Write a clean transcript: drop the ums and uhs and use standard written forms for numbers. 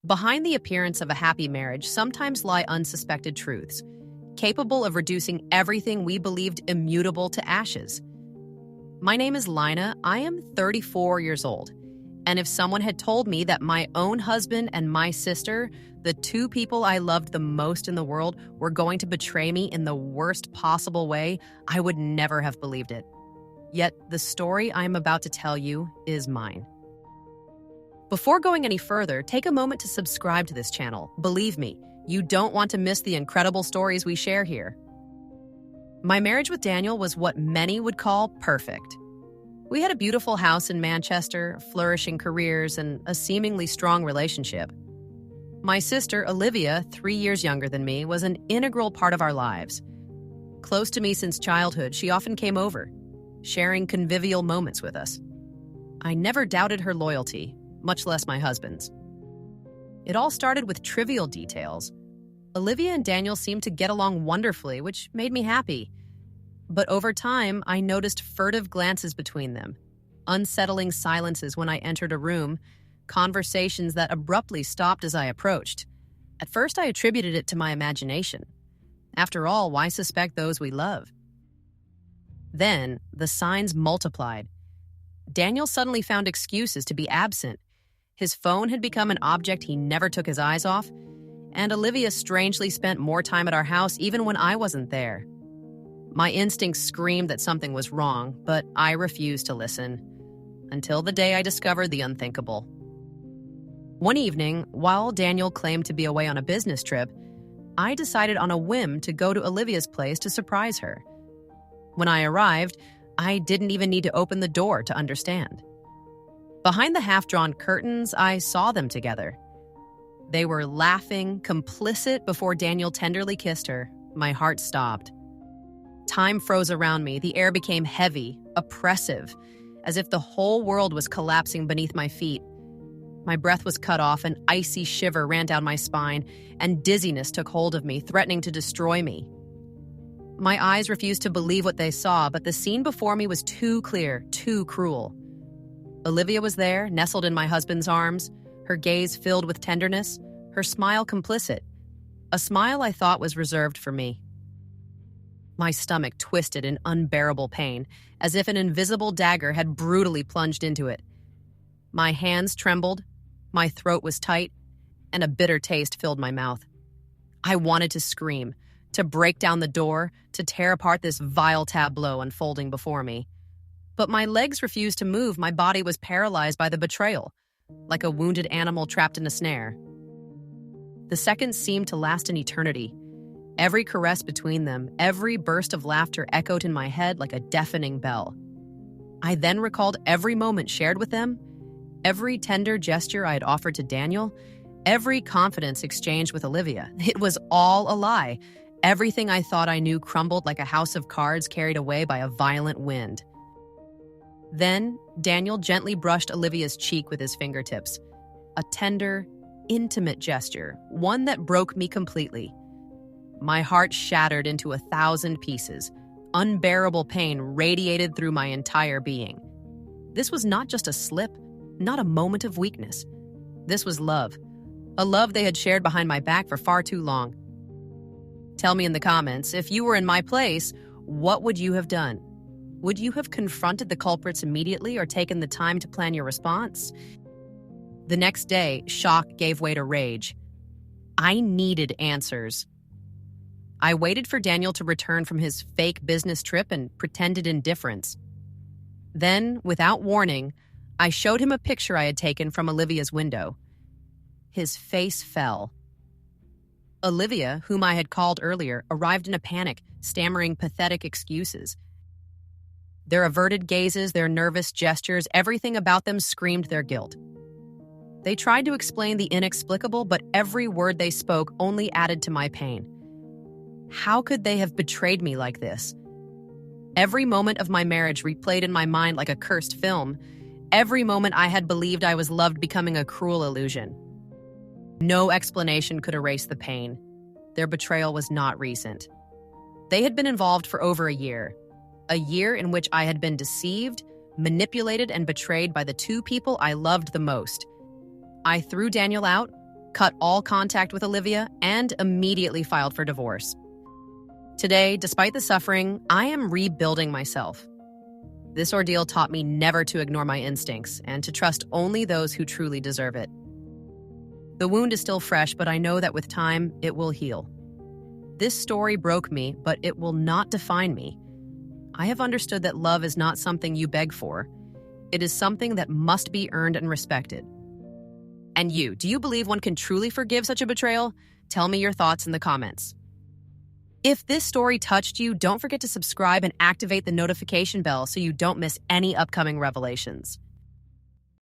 Behind the appearance of a happy marriage sometimes lie unsuspected truths, capable of reducing everything we believed immutable to ashes. My name is Lina. I am 34 years old. And if someone had told me that my own husband and my sister, the two people I loved the most in the world, were going to betray me in the worst possible way, I would never have believed it. Yet the story I am about to tell you is mine. Before going any further, take a moment to subscribe to this channel. Believe me, you don't want to miss the incredible stories we share here. My marriage with Daniel was what many would call perfect. We had a beautiful house in Manchester, flourishing careers, and a seemingly strong relationship. My sister, Olivia, 3 years younger than me, was an integral part of our lives. Close to me since childhood, she often came over, sharing convivial moments with us. I never doubted her loyalty, much less my husband's. It all started with trivial details. Olivia and Daniel seemed to get along wonderfully, which made me happy. But over time, I noticed furtive glances between them, unsettling silences when I entered a room, conversations that abruptly stopped as I approached. At first, I attributed it to my imagination. After all, why suspect those we love? Then, the signs multiplied. Daniel suddenly found excuses to be absent. His phone had become an object he never took his eyes off, and Olivia strangely spent more time at our house even when I wasn't there. My instincts screamed that something was wrong, but I refused to listen, until the day I discovered the unthinkable. One evening, while Daniel claimed to be away on a business trip, I decided on a whim to go to Olivia's place to surprise her. When I arrived, I didn't even need to open the door to understand. Behind the half-drawn curtains, I saw them together. They were laughing, complicit before Daniel tenderly kissed her. My heart stopped. Time froze around me. The air became heavy, oppressive, as if the whole world was collapsing beneath my feet. My breath was cut off, an icy shiver ran down my spine, and dizziness took hold of me, threatening to destroy me. My eyes refused to believe what they saw, but the scene before me was too clear, too cruel. Olivia was there, nestled in my husband's arms, her gaze filled with tenderness, her smile complicit, a smile I thought was reserved for me. My stomach twisted in unbearable pain, as if an invisible dagger had brutally plunged into it. My hands trembled, my throat was tight, and a bitter taste filled my mouth. I wanted to scream, to break down the door, to tear apart this vile tableau unfolding before me. But my legs refused to move. My body was paralyzed by the betrayal, like a wounded animal trapped in a snare. The seconds seemed to last an eternity. Every caress between them, every burst of laughter echoed in my head like a deafening bell. I then recalled every moment shared with them, every tender gesture I had offered to Daniel, every confidence exchanged with Olivia. It was all a lie. Everything I thought I knew crumbled like a house of cards carried away by a violent wind. Then, Daniel gently brushed Olivia's cheek with his fingertips. A tender, intimate gesture, one that broke me completely. My heart shattered into 1,000 pieces. Unbearable pain radiated through my entire being. This was not just a slip, not a moment of weakness. This was love. A love they had shared behind my back for far too long. Tell me in the comments, if you were in my place, what would you have done? Would you have confronted the culprits immediately or taken the time to plan your response? The next day, shock gave way to rage. I needed answers. I waited for Daniel to return from his fake business trip and pretended indifference. Then, without warning, I showed him a picture I had taken from Olivia's window. His face fell. Olivia, whom I had called earlier, arrived in a panic, stammering pathetic excuses. Their averted gazes, their nervous gestures, everything about them screamed their guilt. They tried to explain the inexplicable, but every word they spoke only added to my pain. How could they have betrayed me like this? Every moment of my marriage replayed in my mind like a cursed film. Every moment I had believed I was loved becoming a cruel illusion. No explanation could erase the pain. Their betrayal was not recent. They had been involved for over a year in which I had been deceived, manipulated, and betrayed by the two people I loved the most. I threw Daniel out, cut all contact with Olivia, and immediately filed for divorce. Today, despite the suffering, I am rebuilding myself. This ordeal taught me never to ignore my instincts and to trust only those who truly deserve it. The wound is still fresh, but I know that with time, it will heal. This story broke me, but it will not define me. I have understood that love is not something you beg for. It is something that must be earned and respected. And you, do you believe one can truly forgive such a betrayal? Tell me your thoughts in the comments. If this story touched you, don't forget to subscribe and activate the notification bell so you don't miss any upcoming revelations.